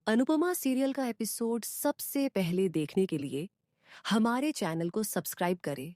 Anupama serial का episode सबसे पहले देखने के लिए हमारे चैनल को सब्सक्राइब करें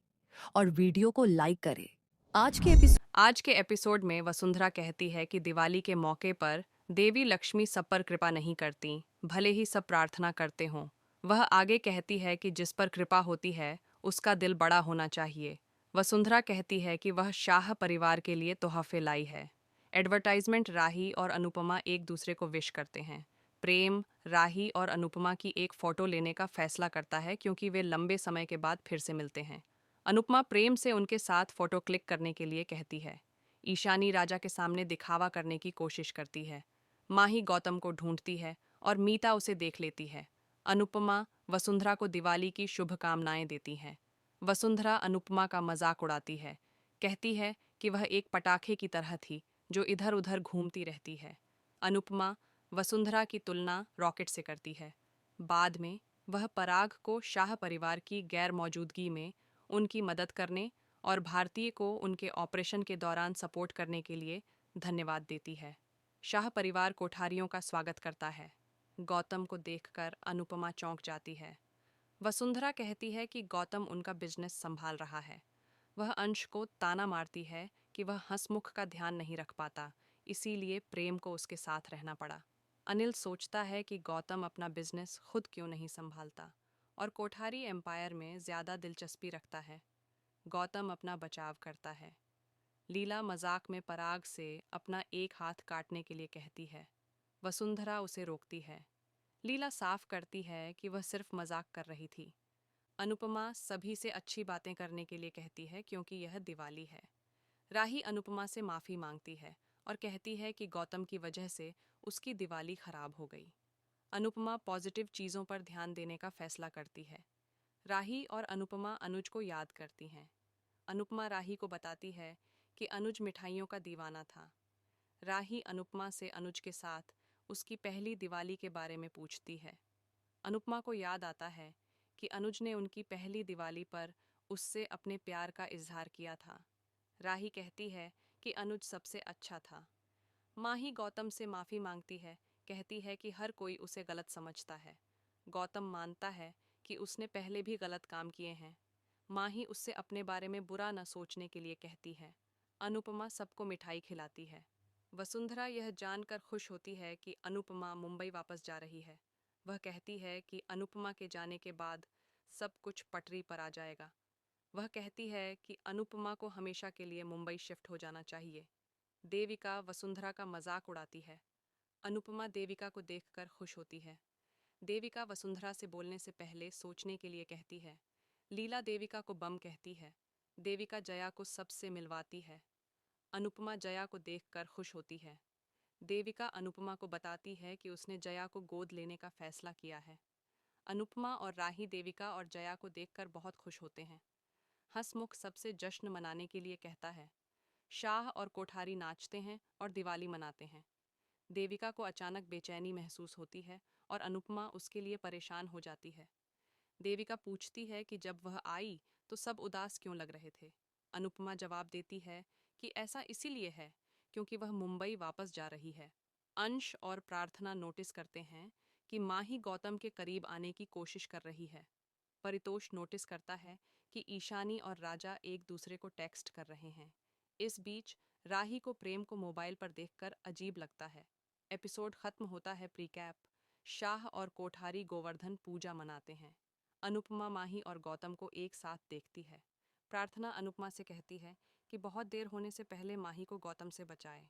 और वीडियो को लाइक करें। आज के एपिसोड आज के एपिसोड में वसुंधरा कहती है कि दिवाली के मौके पर देवी लक्ष्मी सब पर कृपा नहीं करती, भले ही सब प्रार्थना करते हों। वह आगे कहती है कि जिस पर कृपा होती है उसका दिल बड़ा होना चाहिए। वसुंधरा कहती है कि वह शाह परिवार के लिए तोहफे लाई है। एडवर्टाइजमेंट राही और अनुपमा एक दूसरे को विश करते हैं। प्रेम राही और अनुपमा की एक फोटो लेने का फैसला करता है क्योंकि वे लंबे समय के बाद फिर से मिलते हैं। अनुपमा प्रेम से उनके साथ फोटो क्लिक करने के लिए कहती है। ईशानी राजा के सामने दिखावा करने की कोशिश करती है। माही गौतम को ढूंढती है और मीता उसे देख लेती है। अनुपमा वसुंधरा को दिवाली की शुभकामनाएं देती है। वसुंधरा अनुपमा का मजाक उड़ाती है, कहती है कि वह एक पटाखे की तरह थी जो इधर उधर घूमती रहती है। अनुपमा वसुंधरा की तुलना रॉकेट से करती है। बाद में वह पराग को शाह परिवार की गैर मौजूदगी में उनकी मदद करने और भारतीय को उनके ऑपरेशन के दौरान सपोर्ट करने के लिए धन्यवाद देती है। शाह परिवार कोठारियों का स्वागत करता है। गौतम को देखकर अनुपमा चौंक जाती है। वसुंधरा कहती है कि गौतम उनका बिजनेस संभाल रहा है। वह अंश को ताना मारती है कि वह हंसमुख का ध्यान नहीं रख पाता, इसीलिए प्रेम को उसके साथ रहना पड़ा। अनिल सोचता है कि गौतम अपना बिजनेस खुद क्यों नहीं संभालता और कोठारी एम्पायर में ज्यादा दिलचस्पी रखता है। गौतम अपना बचाव करता है। लीला मजाक में पराग से अपना एक हाथ काटने के लिए कहती है। वसुंधरा उसे रोकती है। लीला साफ करती है कि वह सिर्फ मजाक कर रही थी। अनुपमा सभी से अच्छी बातें करने के लिए कहती है क्योंकि यह दिवाली है। राही अनुपमा से माफी मांगती है और कहती है कि गौतम की वजह से उसकी दिवाली खराब हो गई। अनुपमा पॉजिटिव चीजों पर ध्यान देने का फैसला करती है। राही और अनुपमा अनुज को याद करती हैं। अनुपमा राही को बताती है कि अनुज मिठाइयों का दीवाना था। राही अनुपमा से अनुज के साथ उसकी पहली दिवाली के बारे में पूछती है। अनुपमा को याद आता है कि अनुज ने उनकी पहली दिवाली पर उससे अपने प्यार का इजहार किया था। राही कहती है कि अनुज सबसे अच्छा था। माही गौतम से माफी मांगती है, कहती है कि हर कोई उसे गलत समझता है। गौतम मानता है कि उसने पहले भी गलत काम किए हैं। माही उससे अपने बारे में बुरा न सोचने के लिए कहती है। अनुपमा सबको मिठाई खिलाती है। वसुंधरा यह जानकर खुश होती है कि अनुपमा मुंबई वापस जा रही है। वह कहती है कि अनुपमा के जाने के बाद सब कुछ पटरी पर आ जाएगा। वह कहती है कि अनुपमा को हमेशा के लिए मुंबई शिफ्ट हो जाना चाहिए। देविका वसुंधरा का मजाक उड़ाती है। अनुपमा देविका को देखकर खुश होती है। देविका वसुंधरा से बोलने से पहले सोचने के लिए कहती है। लीला देविका को बम कहती है। देविका जया को सबसे मिलवाती है। अनुपमा जया को देखकर खुश होती है। देविका अनुपमा को बताती है कि उसने जया को गोद लेने का फैसला किया है। अनुपमा और राही देविका और जया को देखकर बहुत खुश होते हैं। हंसमुख सबसे जश्न मनाने के लिए कहता है। शाह और कोठारी नाचते हैं और दिवाली मनाते हैं। देविका को अचानक बेचैनी महसूस होती है और अनुपमा उसके लिए परेशान हो जाती है। देविका पूछती है कि जब वह आई तो सब उदास क्यों लग रहे थे। अनुपमा जवाब देती है कि ऐसा इसीलिए है क्योंकि वह मुंबई वापस जा रही है। अंश और प्रार्थना नोटिस करते हैं कि माही गौतम के करीब आने की कोशिश कर रही है। परितोष नोटिस करता है कि ईशानी और राजा एक दूसरे को टेक्स्ट कर रहे हैं। इस बीच राही को प्रेम को मोबाइल पर देखकर अजीब लगता है। एपिसोड खत्म होता है प्रीकैप। शाह और कोठारी गोवर्धन पूजा मनाते हैं। अनुपमा माही और गौतम को एक साथ देखती है। प्रार्थना अनुपमा से कहती है कि बहुत देर होने से पहले माही को गौतम से बचाए।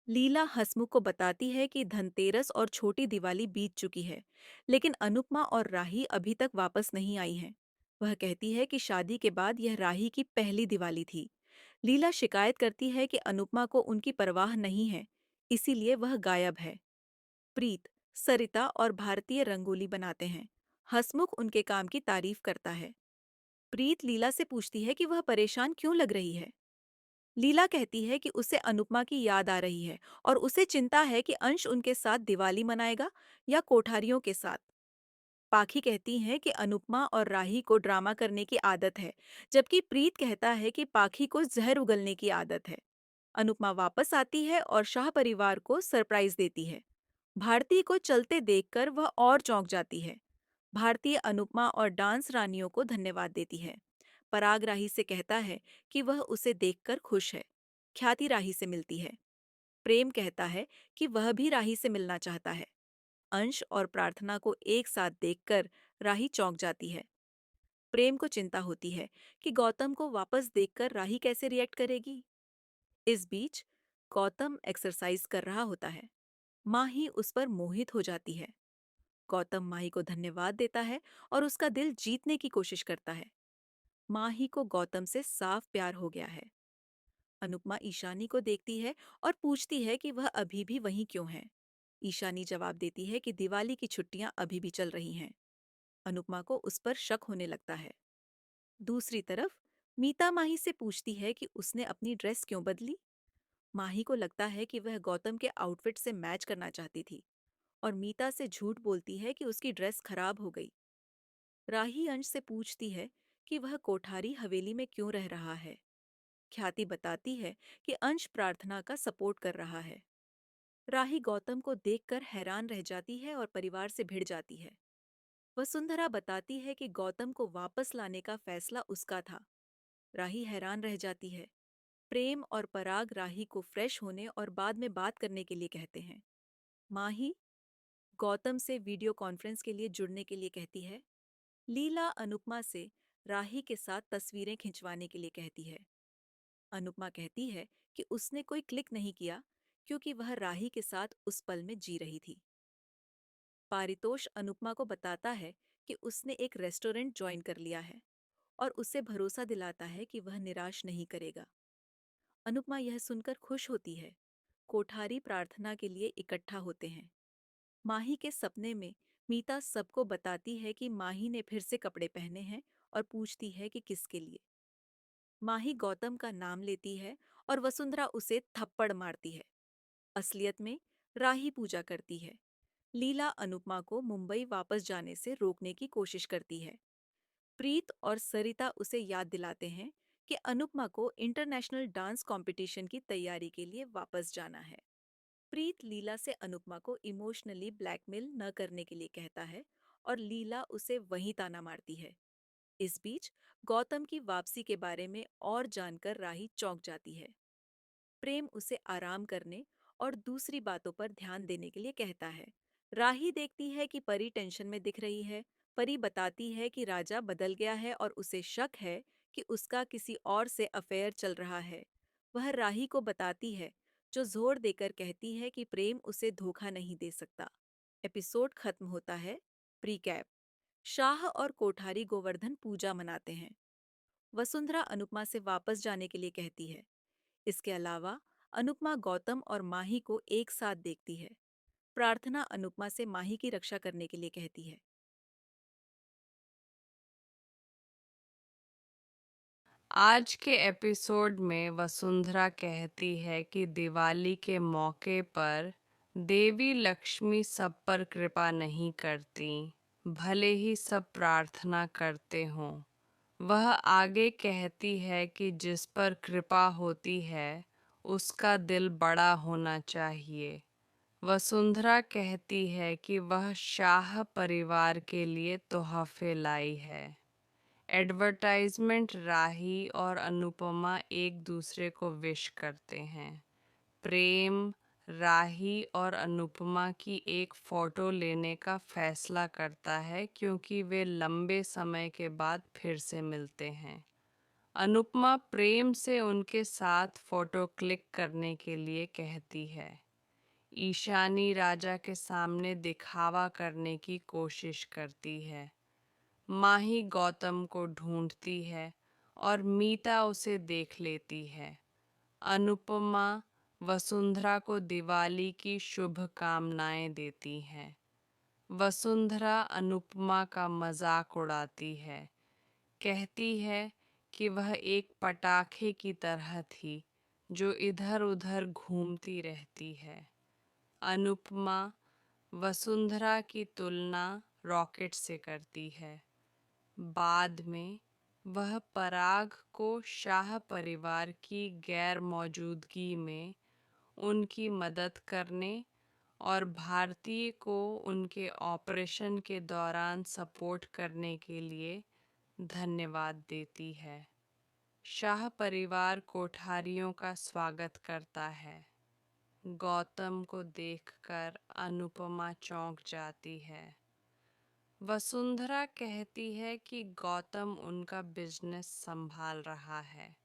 लीला हंसमुख को बताती है कि धनतेरस और छोटी दिवाली बीत चुकी है, लेकिन अनुपमा और राही अभी तक वापस नहीं आई हैं। वह कहती है कि शादी के बाद यह राही की पहली दिवाली थी। लीला शिकायत करती है कि अनुपमा को उनकी परवाह नहीं है, इसीलिए वह गायब है। प्रीत, सरिता और भारतीय रंगोली बनाते हैं। हंसमुख उनके काम की तारीफ करता है। प्रीत लीला से पूछती है कि वह परेशान क्यों लग रही है। लीला कहती है कि उसे अनुपमा की याद आ रही है और उसे चिंता है कि अंश उनके साथ दिवाली मनाएगा या कोठारियों के साथ। पाखी कहती है कि अनुपमा और राही को ड्रामा करने की आदत है, जबकि प्रीत कहता है कि पाखी को जहर उगलने की आदत है। अनुपमा वापस आती है और शाह परिवार को सरप्राइज देती है। भारती को चलते देखकर वह और चौंक जाती है। भारतीय अनुपमा और डांस रानियों को धन्यवाद देती है। पराग राही से कहता है कि वह उसे देखकर खुश है। ख्याति राही से मिलती है। प्रेम कहता है कि वह भी राही से मिलना चाहता है। अंश और प्रार्थना को एक साथ देखकर राही चौंक जाती है। प्रेम को चिंता होती है कि गौतम को वापस देखकर राही कैसे रिएक्ट करेगी। इस बीच गौतम एक्सरसाइज कर रहा होता है। माही उस पर मोहित हो जाती है। गौतम माही को धन्यवाद देता है और उसका दिल जीतने की कोशिश करता है। माही को गौतम से साफ प्यार हो गया है। अनुपमा ईशानी को देखती है और पूछती है कि वह अभी भी वहीं क्यों है। ईशानी जवाब देती है कि दिवाली की छुट्टियां अभी भी चल रही हैं। अनुपमा को उस पर शक होने लगता है। दूसरी तरफ मीता माही से पूछती है कि उसने अपनी ड्रेस क्यों बदली। माही को लगता है कि वह गौतम के आउटफिट से मैच करना चाहती थी और मीता से झूठ बोलती है कि उसकी ड्रेस खराब हो गई। राही अंश से पूछती है कि वह कोठारी हवेली में क्यों रह रहा है। ख्याति बताती है कि अंश प्रार्थना का सपोर्ट कर रहा है। राही गौतम को देखकर हैरान रह जाती है और परिवार से भिड़ जाती है। वसुंधरा बताती है कि गौतम को वापस लाने का फैसला उसका था। राही हैरान रह जाती है। प्रेम और पराग राही को फ्रेश होने और बाद में बात करने के लिए कहते हैं। माही गौतम से वीडियो कॉन्फ्रेंस के लिए जुड़ने के लिए कहती है। लीला अनुपमा से राही के साथ तस्वीरें खिंचवाने के लिए कहती है। अनुपमा कहती है कि उसने कोई क्लिक नहीं किया क्योंकि वह राही के साथ उस पल में जी रही थी। पारितोष अनुपमा को बताता है कि उसने एक रेस्टोरेंट ज्वाइन कर लिया है और उसे भरोसा दिलाता है कि वह निराश नहीं करेगा। अनुपमा यह सुनकर खुश होती है। कोठारी प्रार्थना के लिए इकट्ठा होते हैं। माही के सपने में मीता सबको बताती है कि माही ने फिर से कपड़े पहने हैं और पूछती है कि किसके लिए। माही गौतम का नाम लेती है और वसुंधरा उसे थप्पड़ मारती है। असलियत में राही पूजा करती है। लीला अनुपमा को मुंबई वापस जाने से रोकने की कोशिश करती है। प्रीत और सरिता उसे याद दिलाते हैं कि अनुपमा को इंटरनेशनल डांस कंपटीशन की तैयारी के लिए वापस जाना है। प्रीत लीला से अनुपमा को इमोशनली ब्लैकमेल न करने के लिए कहता है और लीला उसे वहीं ताना मारती है। इस बीच गौतम की वापसी के बारे में और जानकर राही चौंक जाती है। प्रेम उसे आराम करने और दूसरी बातों पर ध्यान देने के लिए कहता है। राही देखती है कि परी टेंशन में दिख रही है। परी बताती है कि राजा बदल गया है और उसे शक है कि उसका किसी और से अफेयर चल रहा है। वह राही को बताती है, जो जोर देकर कहती है कि प्रेम उसे धोखा नहीं दे सकता। एपिसोड खत्म होता है। प्रीकैप। शाह और कोठारी गोवर्धन पूजा मनाते हैं। वसुंधरा अनुपमा से वापस जाने के लिए कहती है। इसके अलावा अनुपमा गौतम और माही को एक साथ देखती है। प्रार्थना अनुपमा से माही की रक्षा करने के लिए कहती है। आज के एपिसोड में वसुंधरा कहती है कि दिवाली के मौके पर देवी लक्ष्मी सब पर कृपा नहीं करती, भले ही सब प्रार्थना करते हों। वह आगे कहती है कि जिस पर कृपा होती है उसका दिल बड़ा होना चाहिए। वसुंधरा कहती है कि वह शाह परिवार के लिए तोहफे लाई है। एडवर्टाइजमेंट राही और अनुपमा एक दूसरे को विश करते हैं। प्रेम राही और अनुपमा की एक फोटो लेने का फैसला करता है क्योंकि वे लंबे समय के बाद फिर से मिलते हैं। अनुपमा प्रेम से उनके साथ फोटो क्लिक करने के लिए कहती है। ईशानी राजा के सामने दिखावा करने की कोशिश करती है। माही गौतम को ढूंढती है और मीता उसे देख लेती है। अनुपमा वसुंधरा को दिवाली की शुभकामनाएं देती हैं। वसुंधरा अनुपमा का मजाक उड़ाती है कहती है कि वह एक पटाखे की तरह थी जो इधर-उधर घूमती रहती है। अनुपमा वसुंधरा की तुलना रॉकेट से करती है। बाद में वह पराग को शाह परिवार की गैर मौजूदगी में उनकी मदद करने और भारतीय को उनके ऑपरेशन के दौरान सपोर्ट करने के लिए धन्यवाद देती है। शाह परिवार कोठारियों का स्वागत करता है। गौतम को देखकर अनुपमा चौंक जाती है। वसुंधरा कहती है कि गौतम उनका बिजनेस संभाल रहा है।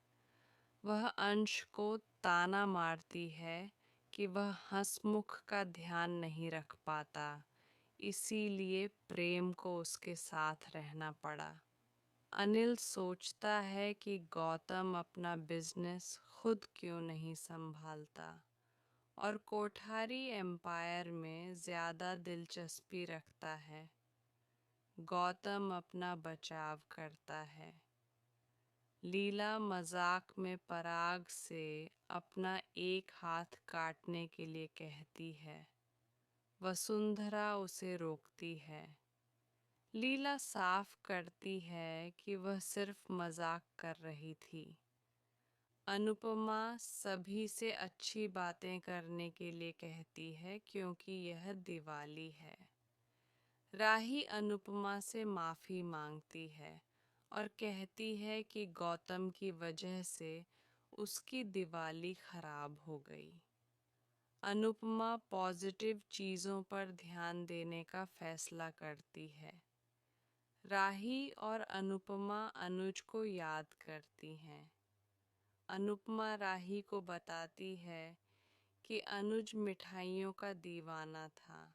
वह अंश को ताना मारती है कि वह हंसमुख का ध्यान नहीं रख पाता, इसीलिए प्रेम को उसके साथ रहना पड़ा। अनिल सोचता है कि गौतम अपना बिजनेस खुद क्यों नहीं संभालता और कोठारी एम्पायर में ज़्यादा दिलचस्पी रखता है। गौतम अपना बचाव करता है। लीला मजाक में पराग से अपना एक हाथ काटने के लिए कहती है। वसुंधरा उसे रोकती है। लीला साफ करती है कि वह सिर्फ मजाक कर रही थी। अनुपमा सभी से अच्छी बातें करने के लिए कहती है क्योंकि यह दिवाली है। राही अनुपमा से माफ़ी मांगती है और कहती है कि गौतम की वजह से उसकी दिवाली खराब हो गई। अनुपमा पॉजिटिव चीज़ों पर ध्यान देने का फैसला करती है। राही और अनुपमा अनुज को याद करती हैं। अनुपमा राही को बताती है कि अनुज मिठाइयों का दीवाना था।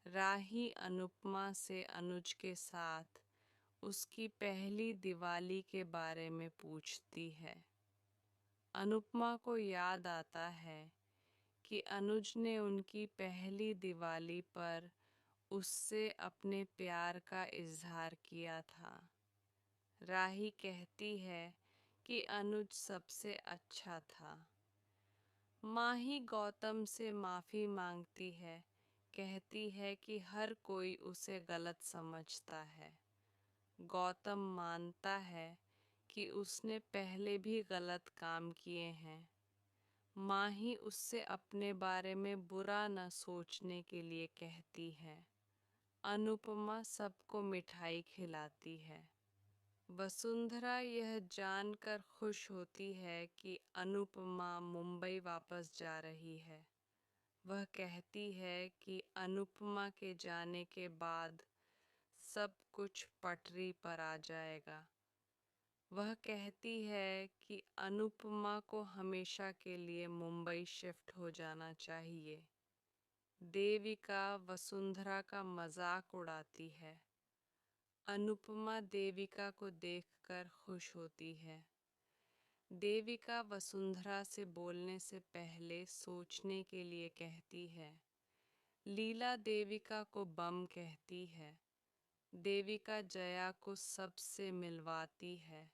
राही अनुपमा से अनुज के साथ उसकी पहली दिवाली के बारे में पूछती है। अनुपमा को याद आता है कि अनुज ने उनकी पहली दिवाली पर उससे अपने प्यार का इजहार किया था। राही कहती है कि अनुज सबसे अच्छा था। माही गौतम से माफ़ी मांगती है, कहती है कि हर कोई उसे गलत समझता है। गौतम मानता है कि उसने पहले भी गलत काम किए हैं। माही उससे अपने बारे में बुरा न सोचने के लिए कहती है। अनुपमा सबको मिठाई खिलाती है। वसुंधरा यह जानकर खुश होती है कि अनुपमा मुंबई वापस जा रही है। वह कहती है कि अनुपमा के जाने के बाद सब कुछ पटरी पर आ जाएगा। वह कहती है कि अनुपमा को हमेशा के लिए मुंबई शिफ्ट हो जाना चाहिए। देविका वसुंधरा का मजाक उड़ाती है। अनुपमा देविका को देखकर खुश होती है। देविका वसुंधरा से बोलने से पहले सोचने के लिए कहती है। लीला देविका को बम कहती है। देविका जया को सबसे मिलवाती है।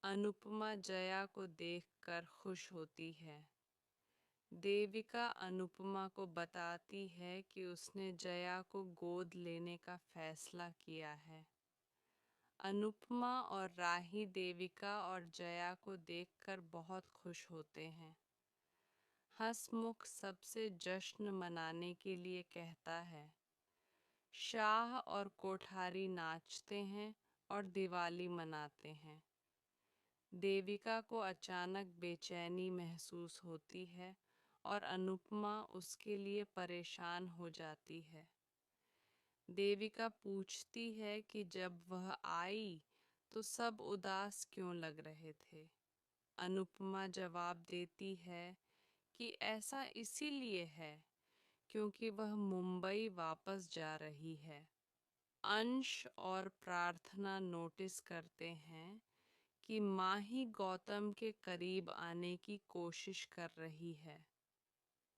अनुपमा जया को देखकर खुश होती है। देविका अनुपमा को बताती है कि उसने जया को गोद लेने का फैसला किया है। अनुपमा और राही देविका और जया को देखकर बहुत खुश होते हैं। हंसमुख सबसे जश्न मनाने के लिए कहता है। शाह और कोठारी नाचते हैं और दिवाली मनाते हैं। देविका को अचानक बेचैनी महसूस होती है और अनुपमा उसके लिए परेशान हो जाती है। देविका पूछती है कि जब वह आई तो सब उदास क्यों लग रहे थे। अनुपमा जवाब देती है कि ऐसा इसीलिए है क्योंकि वह मुंबई वापस जा रही है। अंश और प्रार्थना नोटिस करते हैं कि माही गौतम के करीब आने की कोशिश कर रही है।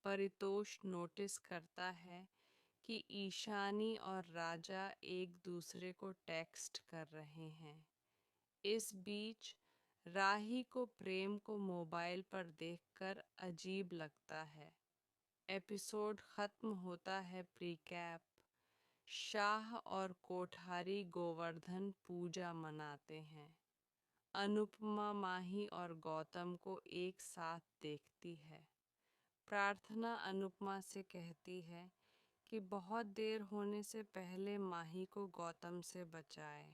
परितोष नोटिस करता है कि ईशानी और राजा एक दूसरे को टेक्स्ट कर रहे हैं। इस बीच राही को प्रेम को मोबाइल पर देखकर अजीब लगता है। एपिसोड खत्म होता है प्रीकैप। शाह और कोठारी गोवर्धन पूजा मनाते हैं। अनुपमा माही और गौतम को एक साथ देखती है। प्रार्थना अनुपमा से कहती है कि बहुत देर होने से पहले माही को गौतम से बचाए।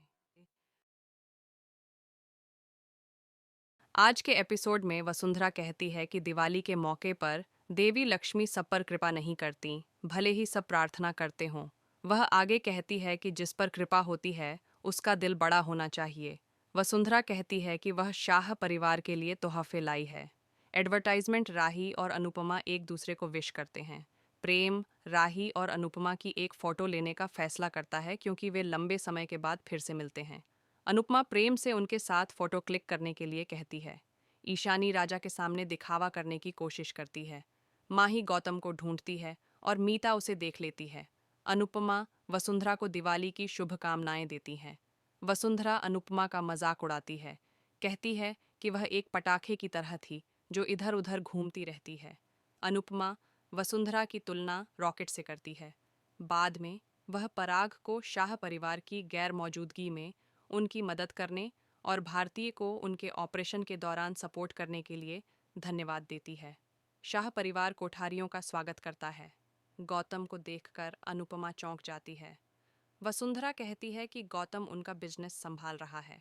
आज के एपिसोड में वसुंधरा कहती है कि दिवाली के मौके पर देवी लक्ष्मी सब पर कृपा नहीं करती, भले ही सब प्रार्थना करते हों। वह आगे कहती है कि जिस पर कृपा होती है उसका दिल बड़ा होना चाहिए। वसुंधरा कहती है कि वह शाह परिवार के लिए तोहफे लाई है। एडवर्टाइजमेंट राही और अनुपमा एक दूसरे को विश करते हैं। प्रेम राही और अनुपमा की एक फोटो लेने का फैसला करता है क्योंकि वे लंबे समय के बाद फिर से मिलते हैं। अनुपमा प्रेम से उनके साथ फोटो क्लिक करने के लिए कहती है। ईशानी राजा के सामने दिखावा करने की कोशिश करती है। माही गौतम को ढूंढती है और मीता उसे देख लेती है। अनुपमा वसुंधरा को दिवाली की शुभकामनाएं देती हैं। वसुंधरा अनुपमा का मजाक उड़ाती है, कहती है कि वह एक पटाखे की तरह थी जो इधर उधर घूमती रहती है। अनुपमा वसुंधरा की तुलना रॉकेट से करती है। बाद में वह पराग को शाह परिवार की गैर मौजूदगी में उनकी मदद करने और भारतीय को उनके ऑपरेशन के दौरान सपोर्ट करने के लिए धन्यवाद देती है। शाह परिवार कोठारियों का स्वागत करता है। गौतम को देखकर अनुपमा चौंक जाती है। वसुंधरा कहती है कि गौतम उनका बिजनेस संभाल रहा है।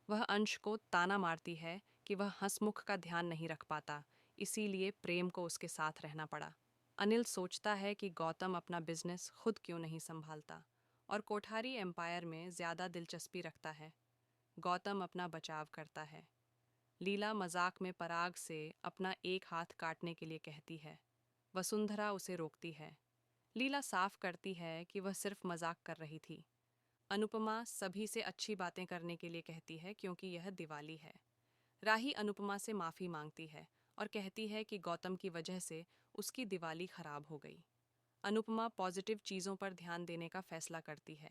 वह अंश को ताना मारती है कि वह हंसमुख का ध्यान नहीं रख पाता, इसीलिए प्रेम को उसके साथ रहना पड़ा। अनिल सोचता है कि गौतम अपना बिजनेस खुद क्यों नहीं संभालता और कोठारी एम्पायर में ज्यादा दिलचस्पी रखता है। गौतम अपना बचाव करता है। लीला मजाक में पराग से अपना एक हाथ काटने के लिए कहती है। वसुंधरा उसे रोकती है। लीला साफ करती है कि वह सिर्फ मजाक कर रही थी। अनुपमा सभी से अच्छी बातें करने के लिए कहती है क्योंकि यह दिवाली है। राही अनुपमा से माफी मांगती है और कहती है कि गौतम की वजह से उसकी दिवाली खराब हो गई। अनुपमा पॉजिटिव चीजों पर ध्यान देने का फैसला करती है।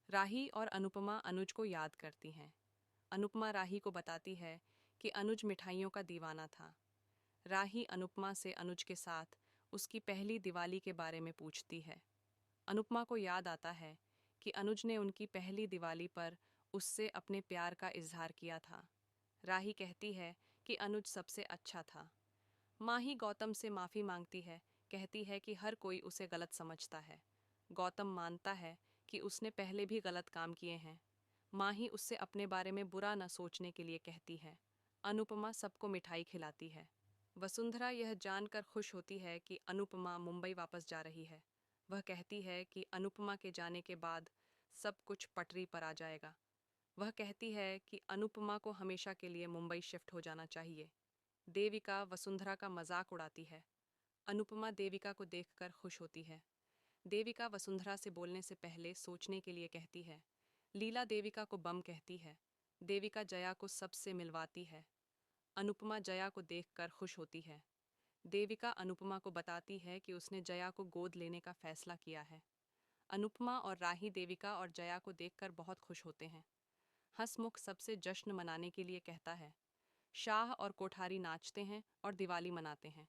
राही और अनुपमा अनुज को याद करती हैं। अनुपमा राही को बताती है कि अनुज मिठाइयों का दीवाना था। राही अनुपमा से अनुज के साथ उसकी पहली दिवाली के बारे में पूछती है। अनुपमा को याद आता है कि अनुज ने उनकी पहली दिवाली पर उससे अपने प्यार का इजहार किया था। राही कहती है कि अनुज सबसे अच्छा था। माही गौतम से माफी मांगती है, कहती है कि हर कोई उसे गलत समझता है। गौतम मानता है कि उसने पहले भी गलत काम किए हैं। माही उससे अपने बारे में बुरा न सोचने के लिए कहती है। अनुपमा सबको मिठाई खिलाती है। वसुंधरा यह जानकर खुश होती है कि अनुपमा मुंबई वापस जा रही है। वह कहती है कि अनुपमा के जाने के बाद सब कुछ पटरी पर आ जाएगा। वह कहती है कि अनुपमा को हमेशा के लिए मुंबई शिफ्ट हो जाना चाहिए। देविका वसुंधरा का मजाक उड़ाती है। अनुपमा देविका को देखकर खुश होती है। देविका वसुंधरा से बोलने से पहले सोचने के लिए कहती है। लीला देविका को बम कहती है। देविका जया को सबसे मिलवाती है। अनुपमा जया को देखकर खुश होती है। देविका अनुपमा को बताती है कि उसने जया को गोद लेने का फैसला किया है। अनुपमा और राही देविका और जया को देखकर बहुत खुश होते हैं। हंसमुख सबसे जश्न मनाने के लिए कहता है। शाह और कोठारी नाचते हैं और दिवाली मनाते हैं।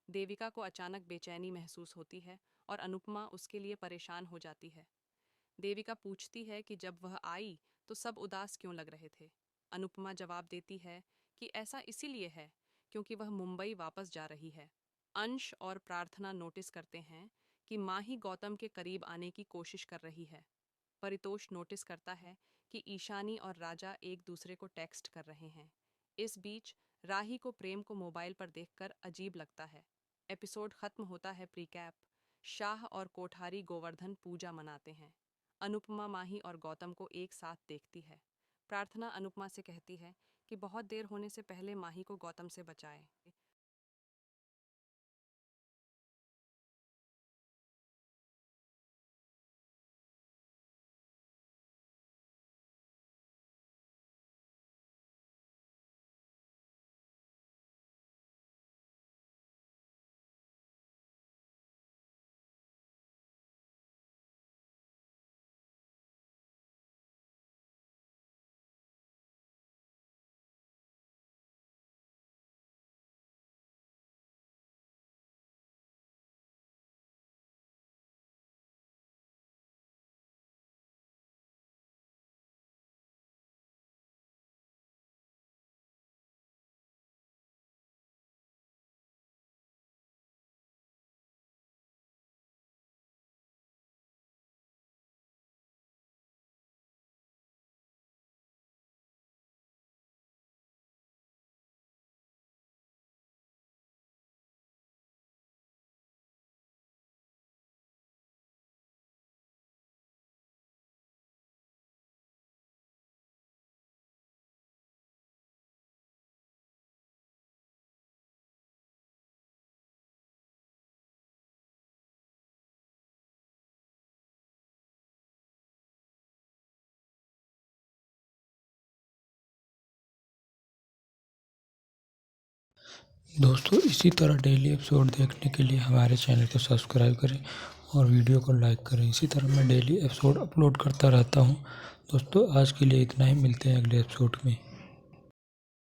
देविका को अचानक बेचैनी महसूस होती है और अनुपमा उसके लिए परेशान हो जाती है। देविका पूछती है कि जब वह आई तो सब उदास क्यों लग रहे थे। अनुपमा जवाब देती है कि ऐसा इसीलिए है क्योंकि वह मुंबई वापस जा रही है। अंश और प्रार्थना नोटिस करते हैं कि माही गौतम के करीब आने की कोशिश कर रही है। परितोष नोटिस करता है कि ईशानी और राजा एक दूसरे को टेक्स्ट कर रहे हैं। इस बीच राही को प्रेम को मोबाइल पर देखकर अजीब लगता है। एपिसोड खत्म होता है प्रीकैप। शाह और कोठारी गोवर्धन पूजा मनाते हैं। अनुपमा माही और गौतम को एक साथ देखती है। प्रार्थना अनुपमा से कहती है कि बहुत देर होने से पहले माही को गौतम से बचाए। दोस्तों इसी तरह डेली एपिसोड देखने के लिए हमारे चैनल को सब्सक्राइब करें और वीडियो को लाइक करें। इसी तरह मैं डेली एपिसोड अपलोड करता रहता हूँ। दोस्तों आज के लिए इतना ही, मिलते हैं अगले एपिसोड में।